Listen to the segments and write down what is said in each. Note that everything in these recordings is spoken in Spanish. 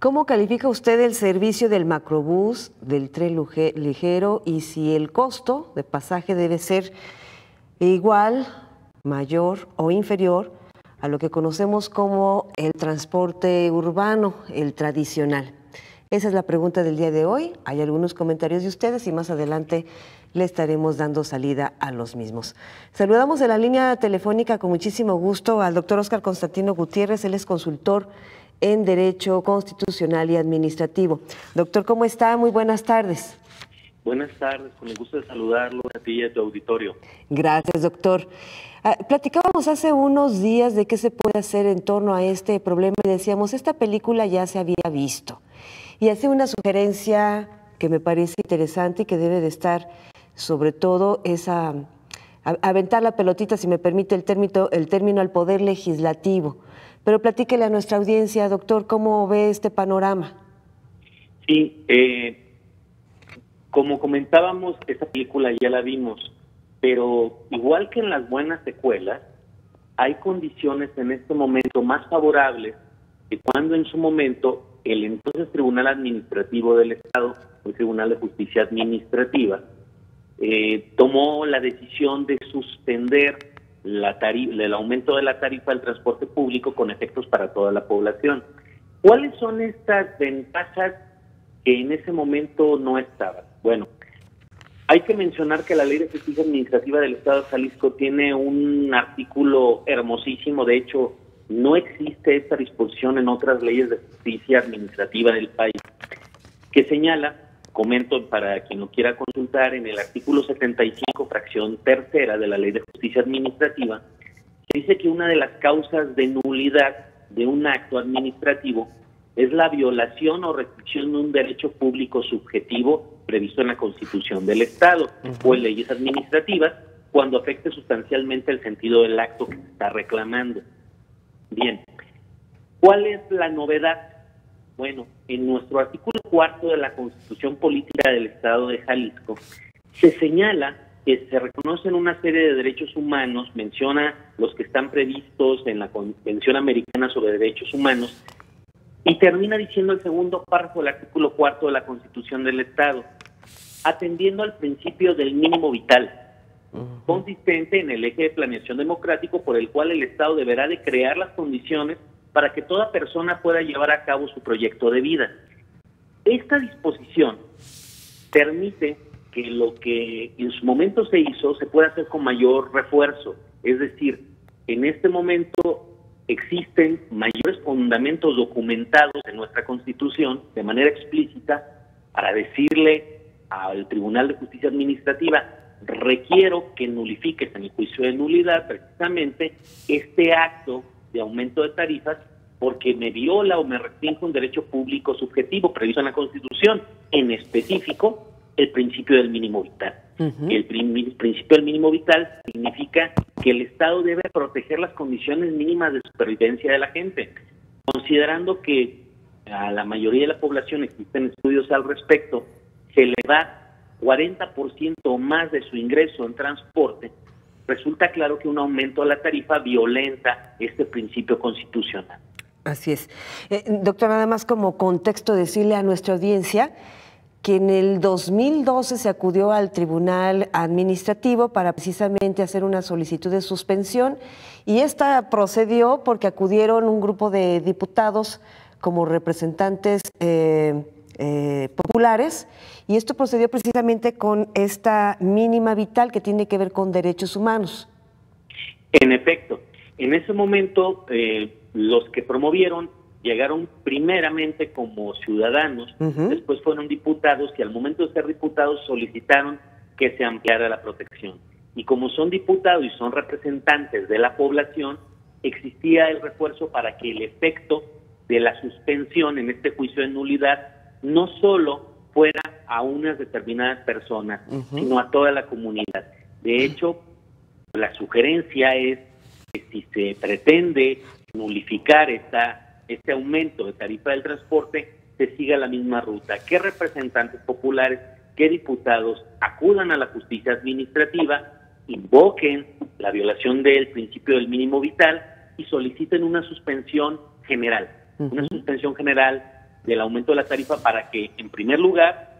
¿Cómo califica usted el servicio del macrobús, del tren ligero, y si el costo de pasaje debe ser igual, mayor o inferior a lo que conocemos como el transporte urbano, el tradicional? Esa es la pregunta del día de hoy. Hay algunos comentarios de ustedes y más adelante le estaremos dando salida a los mismos. Saludamos en la línea telefónica con muchísimo gusto al doctor Óscar Constantino Gutiérrez. Él es consultor en Derecho Constitucional y Administrativo. Doctor, ¿cómo está? Muy buenas tardes. Buenas tardes, con el gusto de saludarlo a ti y a tu auditorio. Gracias, doctor. Platicábamos hace unos días de qué se puede hacer en torno a este problema y decíamos, esta película ya se había visto. Y hace una sugerencia que me parece interesante y que debe de estar, sobre todo, es aventar la pelotita, si me permite el término, al Poder Legislativo. Pero platíquele a nuestra audiencia, doctor, ¿cómo ve este panorama? Sí, como comentábamos, esta película ya la vimos, pero igual que en las buenas secuelas, hay condiciones en este momento más favorables que cuando en su momento el entonces Tribunal Administrativo del Estado, el Tribunal de Justicia Administrativa, tomó la decisión de suspender el aumento de la tarifa del transporte público con efectos para toda la población. ¿Cuáles son estas ventajas que en ese momento no estaban? Bueno, hay que mencionar que la Ley de Justicia Administrativa del Estado de Jalisco tiene un artículo hermosísimo. De hecho, no existe esta disposición en otras leyes de justicia administrativa del país, que señala, comento para quien lo quiera consultar, en el artículo 75, fracción tercera de la Ley de Justicia Administrativa, que dice que una de las causas de nulidad de un acto administrativo es la violación o restricción de un derecho público subjetivo previsto en la Constitución del Estado o en leyes administrativas cuando afecte sustancialmente el sentido del acto que se está reclamando. Bien, ¿cuál es la novedad? Bueno, en nuestro artículo 4 de la Constitución Política del Estado de Jalisco se señala que se reconocen una serie de derechos humanos, menciona los que están previstos en la Convención Americana sobre Derechos Humanos, y termina diciendo el segundo párrafo del artículo 4 de la Constitución del Estado, atendiendo al principio del mínimo vital, consistente en el eje de planeación democrático por el cual el Estado deberá de crear las condiciones para que toda persona pueda llevar a cabo su proyecto de vida. Esta disposición permite que lo que en su momento se hizo se pueda hacer con mayor refuerzo, es decir, en este momento existen mayores fundamentos documentados en nuestra Constitución de manera explícita para decirle al Tribunal de Justicia Administrativa: requiero que nulifiques en el juicio de nulidad precisamente este acto de aumento de tarifas porque me viola o me restringe un derecho público subjetivo previsto en la Constitución, en específico el principio del mínimo vital. El principio del mínimo vital significa que el Estado debe proteger las condiciones mínimas de supervivencia de la gente, considerando que a la mayoría de la población, existen estudios al respecto, se le da 40% o más de su ingreso en transporte. Resulta claro que un aumento de la tarifa violenta este principio constitucional. Así es. Doctor, nada más como contexto, decirle a nuestra audiencia que en el 2012 se acudió al Tribunal Administrativo para precisamente hacer una solicitud de suspensión, y esta procedió porque acudieron un grupo de diputados como representantes populares, y esto procedió precisamente con esta mínima vital que tiene que ver con derechos humanos. En efecto, en ese momento los que promovieron llegaron primeramente como ciudadanos, después fueron diputados, y al momento de ser diputados solicitaron que se ampliara la protección. Y como son diputados y son representantes de la población, existía el refuerzo para que el efecto de la suspensión en este juicio de nulidad no solo fuera a unas determinadas personas, sino a toda la comunidad. De hecho, la sugerencia es que si se pretende nulificar este aumento de tarifa del transporte, se siga la misma ruta, que representantes populares, que diputados acudan a la justicia administrativa, invoquen la violación del principio del mínimo vital y soliciten una suspensión general. Una suspensión general del aumento de la tarifa para que, en primer lugar,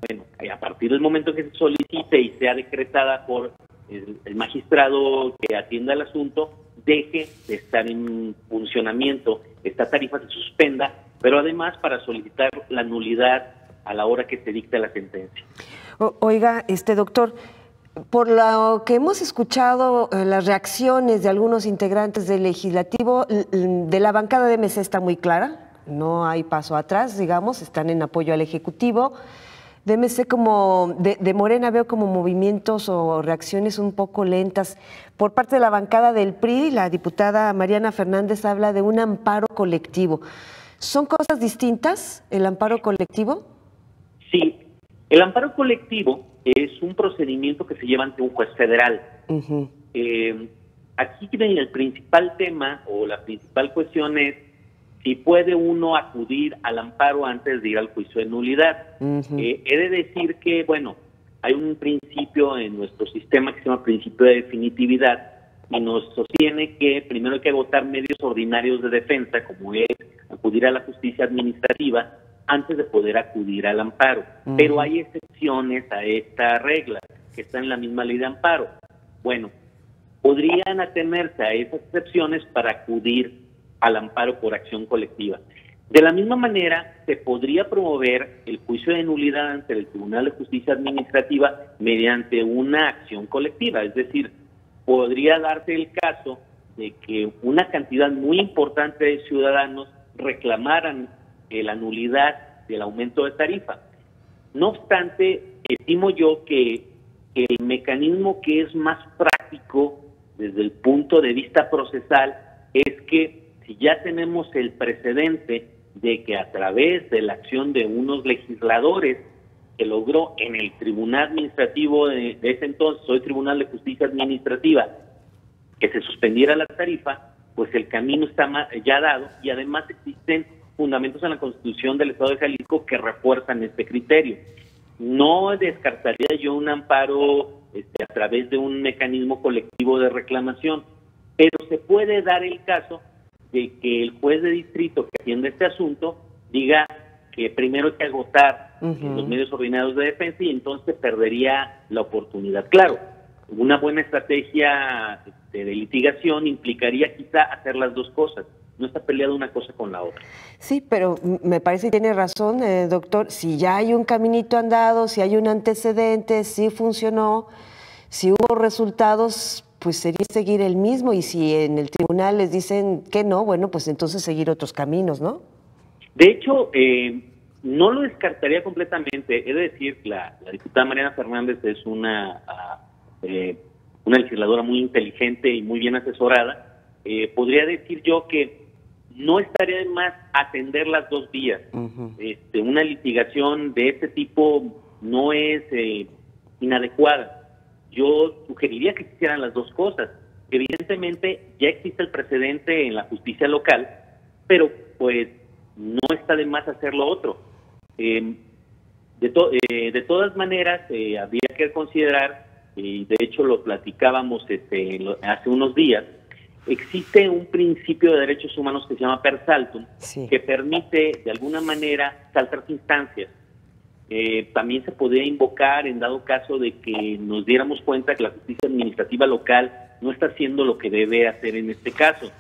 bueno, a partir del momento que se solicite y sea decretada por el magistrado que atienda el asunto, deje de estar en funcionamiento, esta tarifa se suspenda, pero además para solicitar la nulidad a la hora que se dicta la sentencia. Oiga, doctor, por lo que hemos escuchado, las reacciones de algunos integrantes del legislativo, de la bancada de MC está muy clara, no hay paso atrás, digamos, están en apoyo al Ejecutivo. De MC de Morena veo como movimientos o reacciones un poco lentas. Por parte de la bancada del PRI, la diputada Mariana Fernández habla de un amparo colectivo. ¿Son cosas distintas el amparo colectivo? Sí, el amparo colectivo es un procedimiento que se lleva ante un juez federal. Aquí el principal tema o la principal cuestión es si puede uno acudir al amparo antes de ir al juicio de nulidad. He de decir que, bueno, hay un principio en nuestro sistema que se llama principio de definitividad y nos sostiene que primero hay que agotar medios ordinarios de defensa, como es acudir a la justicia administrativa, antes de poder acudir al amparo. Pero hay excepciones a esta regla, que está en la misma ley de amparo. Bueno, podrían atenerse a esas excepciones para acudir al amparo por acción colectiva. De la misma manera, se podría promover el juicio de nulidad ante el Tribunal de Justicia Administrativa mediante una acción colectiva, es decir, podría darse el caso de que una cantidad muy importante de ciudadanos reclamaran la nulidad del aumento de tarifa. No obstante, estimo yo que el mecanismo que es más práctico desde el punto de vista procesal es que si ya tenemos el precedente de que a través de la acción de unos legisladores que logró en el Tribunal Administrativo de ese entonces, hoy Tribunal de Justicia Administrativa, que se suspendiera la tarifa, pues el camino está ya dado y además existen fundamentos en la Constitución del Estado de Jalisco que refuerzan este criterio. No descartaría yo un amparo a través de un mecanismo colectivo de reclamación, pero se puede dar el caso de que el juez de distrito que atiende este asunto diga que primero hay que agotar los medios ordinarios de defensa y entonces perdería la oportunidad. Claro, una buena estrategia de litigación implicaría quizá hacer las dos cosas, no está peleada una cosa con la otra. Sí, pero me parece que tiene razón, doctor, si ya hay un caminito andado, si hay un antecedente, si funcionó, si hubo resultados, pues sería seguir el mismo, y si en el tribunal les dicen que no, bueno, pues entonces seguir otros caminos, ¿no? De hecho, no lo descartaría completamente. He de decir que la diputada Mariana Fernández es una legisladora muy inteligente y muy bien asesorada. Podría decir yo que no estaría de más atender las dos vías. Una litigación de este tipo no es inadecuada. Yo sugeriría que se hicieran las dos cosas. Evidentemente ya existe el precedente en la justicia local, pero pues no está de más hacer lo otro. De todas maneras, habría que considerar, y de hecho lo platicábamos hace unos días, existe un principio de derechos humanos que se llama per saltum, que permite de alguna manera saltarse instancias. También se podría invocar en dado caso de que nos diéramos cuenta que la justicia administrativa local no está haciendo lo que debe hacer en este caso.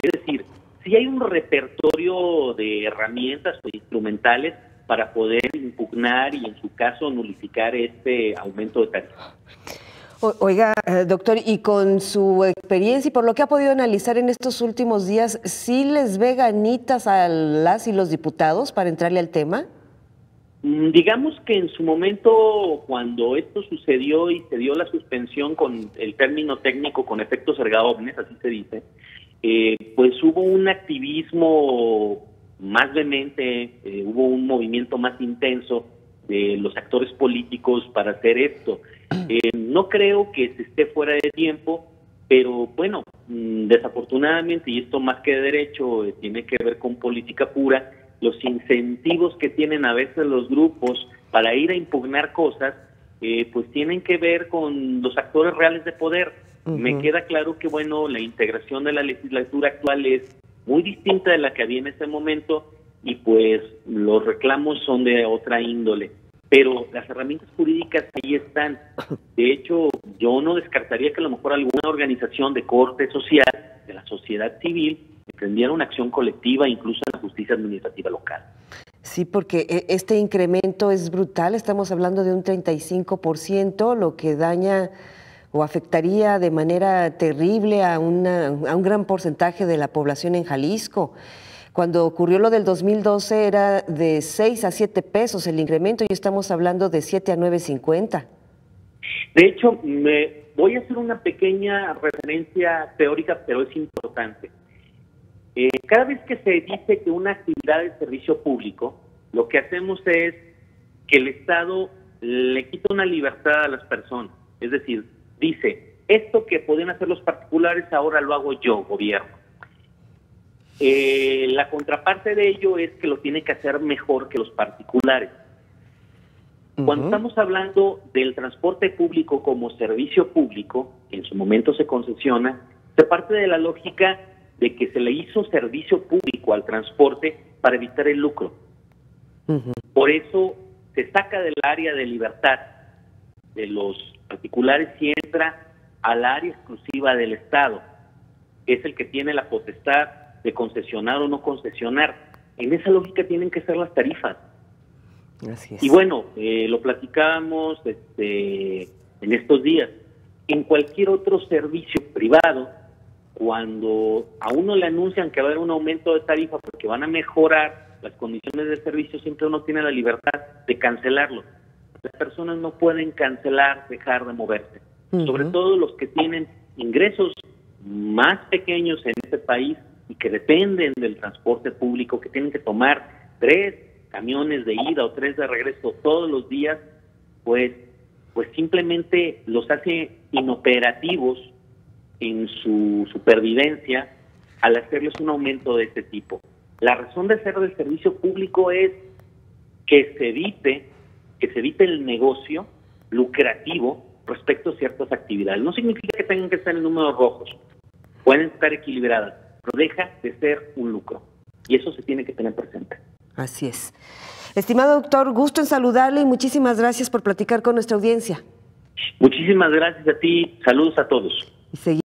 Es decir, sí hay un repertorio de herramientas o instrumentales para poder impugnar y en su caso nulificar este aumento de tarifa. Oiga, doctor, y con su experiencia y por lo que ha podido analizar en estos últimos días, ¿sí les ve ganitas a las y los diputados para entrarle al tema? Digamos que en su momento, cuando esto sucedió y se dio la suspensión con el término técnico con efectos erga omnes, así se dice, pues hubo un activismo más vehemente, hubo un movimiento más intenso de los actores políticos para hacer esto. No creo que se esté fuera de tiempo, pero bueno, desafortunadamente, y esto más que de derecho, tiene que ver con política pura, los incentivos que tienen a veces los grupos para ir a impugnar cosas, pues tienen que ver con los actores reales de poder. Me queda claro que, bueno, la integración de la legislatura actual es muy distinta de la que había en ese momento y pues los reclamos son de otra índole. Pero las herramientas jurídicas ahí están. De hecho, yo no descartaría que a lo mejor alguna organización de corte social, de la sociedad civil, emprendiera una acción colectiva, incluso en la justicia administrativa local. Sí, porque este incremento es brutal, estamos hablando de un 35%, lo que daña o afectaría de manera terrible a un gran porcentaje de la población en Jalisco. Cuando ocurrió lo del 2012 era de 6 a 7 pesos el incremento y estamos hablando de 7 a 9.50. De hecho, voy a hacer una pequeña referencia teórica, pero es importante. Cada vez que se dice que una actividad de servicio público, lo que hacemos es que el Estado le quita una libertad a las personas. Es decir, dice, esto que podían hacer los particulares ahora lo hago yo, gobierno. La contraparte de ello es que lo tiene que hacer mejor que los particulares. Cuando estamos hablando del transporte público como servicio público, que en su momento se concesiona, se parte de la lógica de que se le hizo servicio público al transporte para evitar el lucro. Por eso se saca del área de libertad de los particulares y entra al área exclusiva del Estado. Es el que tiene la potestad de concesionar o no concesionar. En esa lógica tienen que ser las tarifas. Así es. Y bueno, lo platicábamos en estos días. En cualquier otro servicio privado, cuando a uno le anuncian que va a haber un aumento de tarifa porque van a mejorar las condiciones de servicio, siempre uno tiene la libertad de cancelarlo. Las personas no pueden cancelar, dejar de moverse. Sobre todo los que tienen ingresos más pequeños en este país y que dependen del transporte público, que tienen que tomar 3 camiones de ida o 3 de regreso todos los días, pues simplemente los hace inoperativos en su supervivencia al hacerles un aumento de este tipo. La razón de ser del servicio público es que se evite el negocio lucrativo respecto a ciertas actividades. No significa que tengan que estar en números rojos, pueden estar equilibradas, pero deja de ser un lucro y eso se tiene que tener presente. Así es. Estimado doctor, gusto en saludarle y muchísimas gracias por platicar con nuestra audiencia. Muchísimas gracias a ti, saludos a todos. Y seguimos